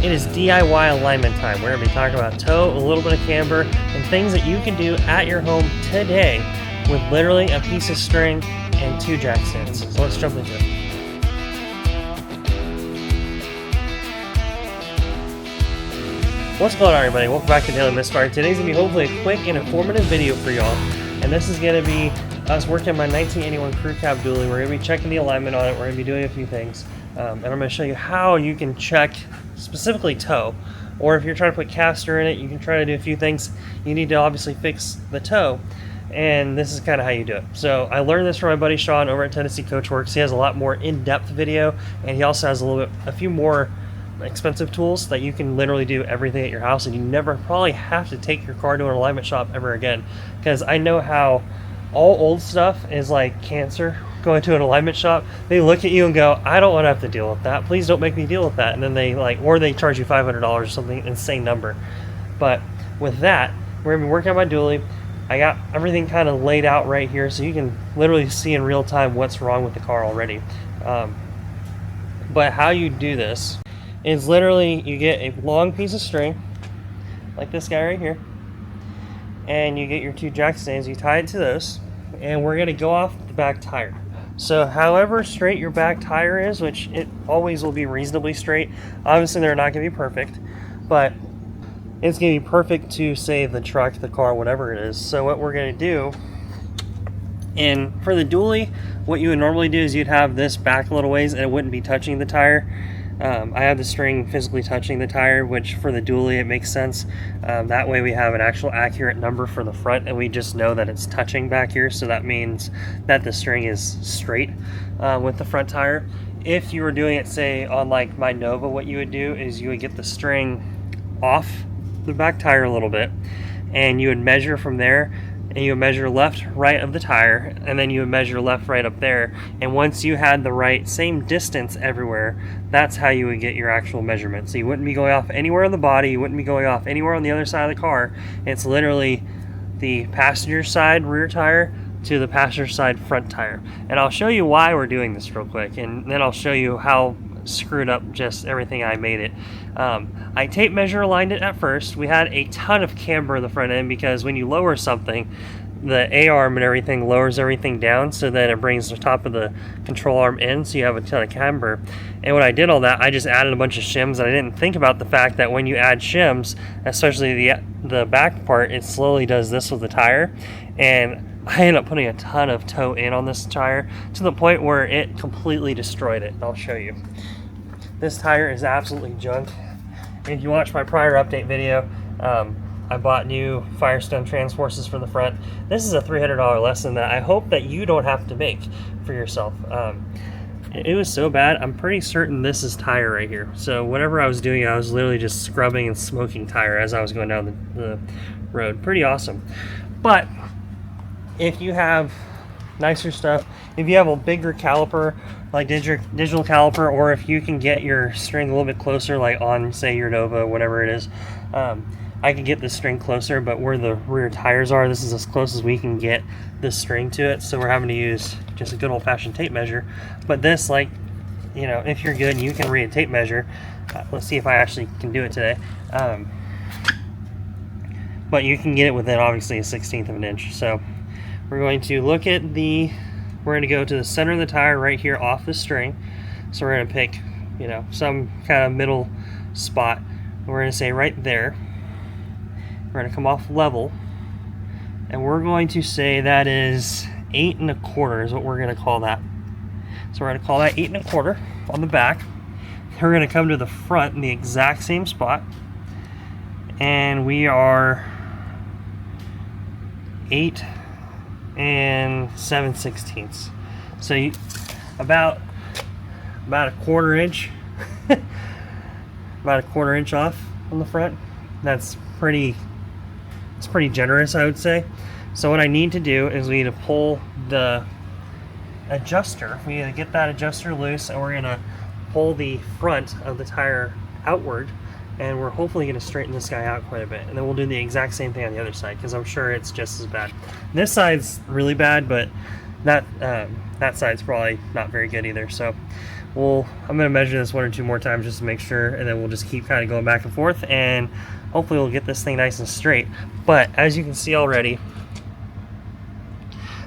It is DIY alignment time. We're going to be talking about toe, a little bit of camber, and things that you can do at your home today with literally a piece of string and 2 jack stands. So let's jump into it. What's going on, everybody? Welcome back to Daily Misfire. Today's going to be hopefully a quick and informative video for y'all. And this is going to be us working on my 1981 crew cab dually. We're going to be checking the alignment on it. We're going to be doing a few things. And I'm going to show you how you can check specifically toe. Or if you're trying to put caster in it, you can try to do a few things. You need to obviously fix the toe. And this is kind of how you do it. So I learned this from my buddy Sean over at Tennessee Coach Works. He has a lot more in-depth video, and he also has a few more expensive tools that you can literally do everything at your house, and you never probably have to take your car to an alignment shop ever again. Because I know how all old stuff is like cancer. Going to an alignment shop, they look at you and go, I don't want to have to deal with that. Please don't make me deal with that. And then they or they charge you $500 or something insane number. But with that, we're gonna be working on my dually. I got everything kind of laid out right here, so you can literally see in real time what's wrong with the car already. But how you do this is literally you get a long piece of string, like this guy right here, and you get your 2 jack stands, you tie it to those, and we're gonna go off the back tire. So however straight your back tire is, which it always will be reasonably straight, obviously they're not gonna be perfect, but it's gonna be perfect to save the truck, the car, whatever it is. So what we're gonna do, and for the dually, what you would normally do is you'd have this back a little ways and it wouldn't be touching the tire. I have the string physically touching the tire, which for the dually it makes sense. That way we have an actual accurate number for the front, and we just know that it's touching back here, so that means that the string is straight with the front tire. If you were doing it, say, on like my Nova, what you would do is you would get the string off the back tire a little bit, and you would measure from there, and you would measure left, right of the tire, and then you would measure left, right up there. And once you had the right same distance everywhere, that's how you would get your actual measurement. So you wouldn't be going off anywhere on the body, you wouldn't be going off anywhere on the other side of the car. It's literally the passenger side rear tire to the passenger side front tire. And I'll show you why we're doing this real quick, and then I'll show you how screwed up just everything I made it. I tape measure aligned it at first. We had a ton of camber in the front end because when you lower something, the A-arm and everything lowers everything down, so then it brings the top of the control arm in, so you have a ton of camber. And when I did all that, I just added a bunch of shims, and I didn't think about the fact that when you add shims, especially the back part, it slowly does this with the tire. And I ended up putting a ton of toe in on this tire to the point where it completely destroyed it. I'll show you. This tire is absolutely junk. If you watch my prior update video, I bought new Firestone Transforces for the front. This is a $300 lesson that I hope that you don't have to make for yourself. It was so bad, I'm pretty certain this is tire right here. So whatever I was doing, I was literally just scrubbing and smoking tire as I was going down the road. Pretty awesome. But if you have nicer stuff, if you have a bigger caliper, like digital caliper, or if you can get your string a little bit closer, like on, say, your Nova, whatever it is, I can get this string closer, but where the rear tires are, this is as close as we can get this string to it, so we're having to use just a good old-fashioned tape measure. But this, like, you know, if you're good and you can read a tape measure, let's see if I actually can do it today, but you can get it within, obviously, a 1/16 of an inch. So we're going to look at we're going to go to the center of the tire right here off the string. So we're going to pick, you know, some kind of middle spot. We're going to say right there. We're going to come off level. And we're going to say that is 8 1/4 is what we're going to call that. So we're going to call that 8 1/4 on the back. We're going to come to the front in the exact same spot. And we are 8 7/16. So about a 1/4 inch, about a 1/4 inch off on the front. It's pretty generous, I would say. So what I need to do is we need to pull the adjuster. We need to get that adjuster loose, and we're going to pull the front of the tire outward, and we're hopefully going to straighten this guy out quite a bit. And then we'll do the exact same thing on the other side, because I'm sure it's just as bad. This side's really bad, but that side's probably not very good either. So I'm going to measure this 1 or 2 more times just to make sure, and then we'll just keep kind of going back and forth, and hopefully we'll get this thing nice and straight. But as you can see already,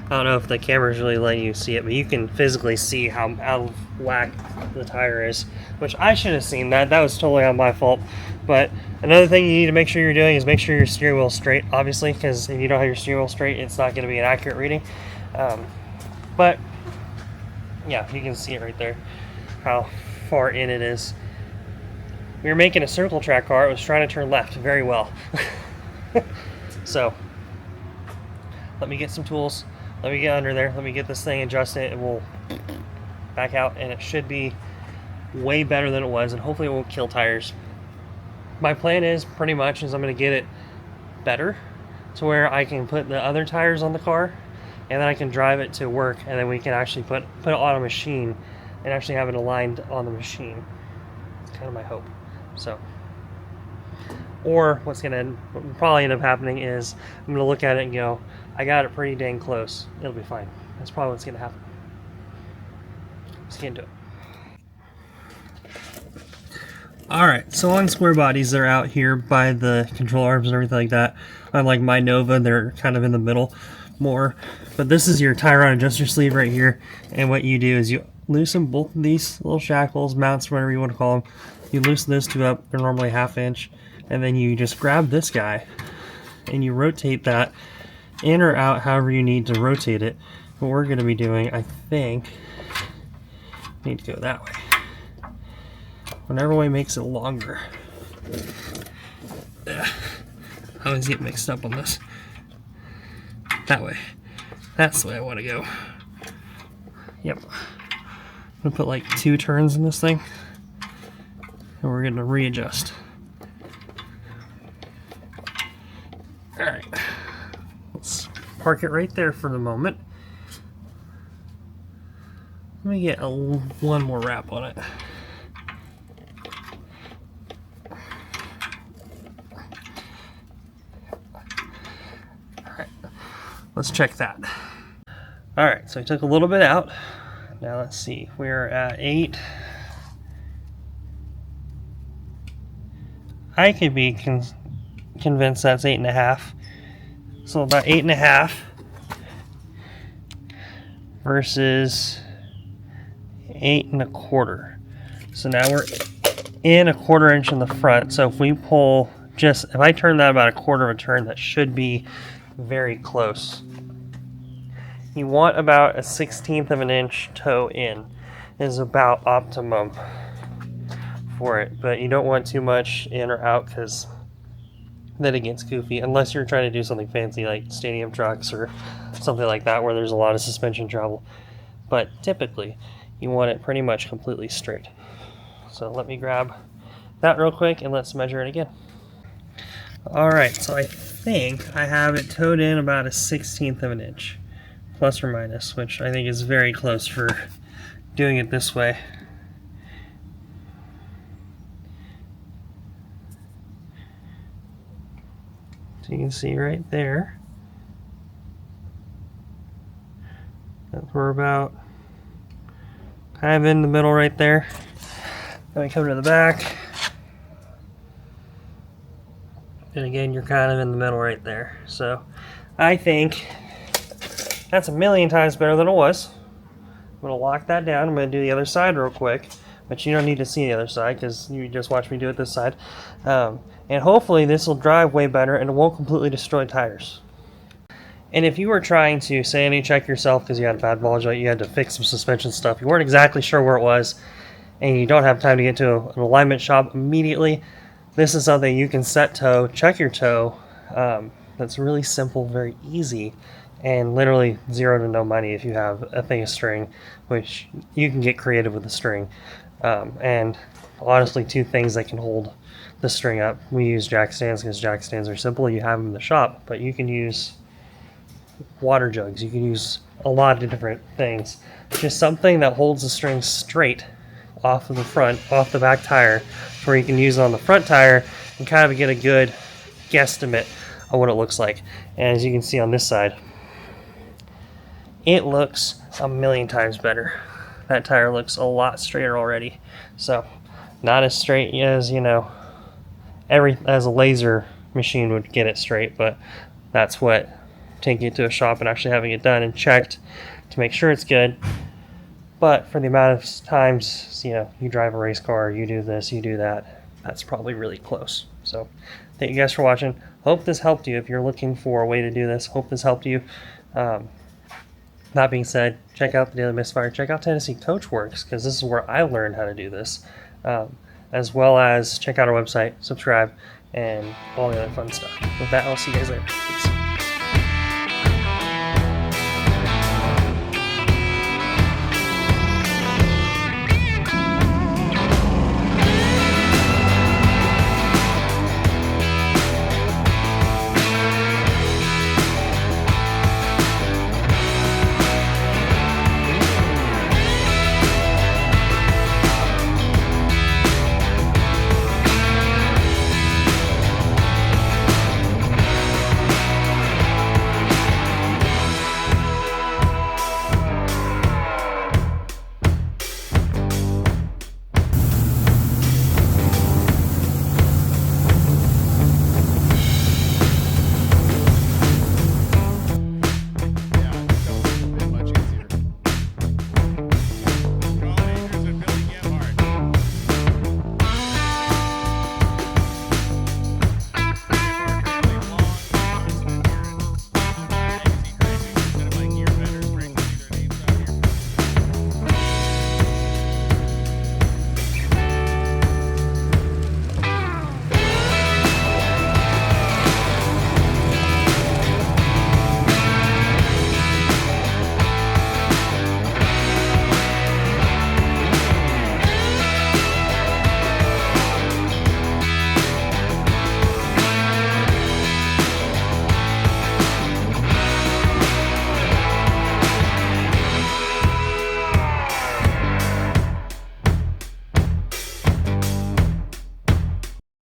I don't know if the camera's really letting you see it, but you can physically see how out of whack the tire is, which I should have seen that. That was totally on my fault. But another thing you need to make sure you're doing is make sure your steering wheel is straight, obviously, because if you don't have your steering wheel straight, it's not going to be an accurate reading. But yeah, you can see it right there, how far in it is. We were making a circle track car. It was trying to turn left very well. So let me get some tools. Let me get under there. Let me get this thing adjusted, and we'll back out, and it should be way better than it was, and hopefully it won't kill tires. My plan is pretty much I'm going to get it better to where I can put the other tires on the car, and then I can drive it to work, and then we can actually put it on a machine and actually have it aligned on the machine. It's kind of my hope. So, or what's going to probably end up happening is I'm going to look at it and go, I got it pretty dang close. It'll be fine. That's probably what's going to happen. Let's get into it. Alright, so on Squarebodies, they're out here by the control arms and everything like that. Unlike my Nova, they're kind of in the middle more. But this is your tie rod adjuster sleeve right here. And what you do is you loosen both of these little shackles, mounts, whatever you want to call them. You loosen those two up. They're normally 1/2 inch. And then you just grab this guy and you rotate that in or out however you need to rotate it. What we're going to be doing, I think, need to go that way. Whatever way makes it longer. I always get mixed up on this. That way. That's the way I want to go. Yep. I'm going to put like 2 turns in this thing. And we're going to readjust. Alright. Let's park it right there for the moment. Let me get one more wrap on it. Alright, let's check that. Alright, so I took a little bit out. Now let's see, we're at 8. I could be convinced that's 8.5. So about 8.5 versus 8.25. So now we're in 1/4 inch in the front. So if we pull if I turn that about 1/4 of a turn, that should be very close. You want about a 1/16 of an inch toe in is about optimum for it, but you don't want too much in or out because then it gets goofy, unless you're trying to do something fancy like stadium trucks or something like that where there's a lot of suspension travel. But typically you want it pretty much completely straight. So let me grab that real quick and let's measure it again. Alright, so I think I have it towed in about a 1/16 of an inch, plus or minus, which I think is very close for doing it this way. So you can see right there that we're about kind of in the middle right there. Then we come to the back, and again you're kind of in the middle right there. So I think that's a million times better than it was. I'm going to lock that down. I'm going to do the other side real quick, but you don't need to see the other side because you just watch me do it this side. And hopefully this will drive way better and it won't completely destroy tires. And if you were trying to sanity check yourself because you had a bad ball joint, you had to fix some suspension stuff, you weren't exactly sure where it was, and you don't have time to get to an alignment shop immediately, this is something you can set toe, check your toe. That's really simple, very easy, and literally 0 to no money if you have a thing of string, which you can get creative with the string. And honestly, 2 things that can hold the string up. We use jack stands because jack stands are simple. You have them in the shop, but you can use water jugs. You can use a lot of different things. Just something that holds the string straight off of the front, off the back tire, where you can use it on the front tire and kind of get a good guesstimate of what it looks like. And as you can see on this side, it looks a million times better. that tire looks a lot straighter already. So not as straight as, you know, as a laser machine would get it straight, but that's what taking it to a shop and actually having it done and checked to make sure it's good. But for the amount of times, you know, you drive a race car, you do this, you do that, that's probably really close. So thank you guys for watching. Hope this helped you if you're looking for a way to do this. Hope this helped you. That being said, check out the Daily Misfire. Check out Tennessee Coach Works, because this is where I learned how to do this. As well as check out our website, subscribe, and all the other fun stuff. With that, I'll see you guys later. Peace.